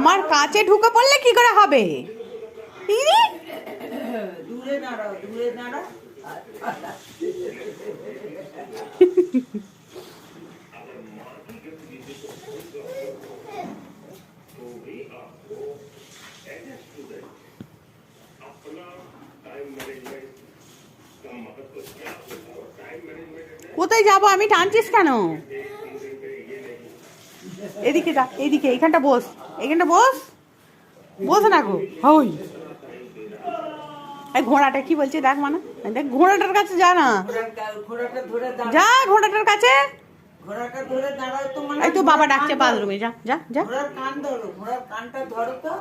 আমার কাছে ঢুকে পড়লে কি করে হবে? দূরে দাঁড়াও, দূরে দাঁড়াও। কোথায় যাবো আমি? টানছিস কেন? এদিকে যা, এইদিকে, এইখানটা বস, এইখানটা বস, বস না গো। হই এই ঘোড়াটা কি বলছে দেখ, মানে দেখ, ঘোড়াটার কাছে যা না, ঘোড়াটা ধরে দাঁড়াও। যা ঘোড়াটার কাছে। ঘোড়াটা ধরে দাঁড়াও তো, মানে এই তো বাবা ডাকছে বাথরুমে, যা যা যা। ঘোড়ার কান ধরো, ঘোড়ার কানটা ধরো তো।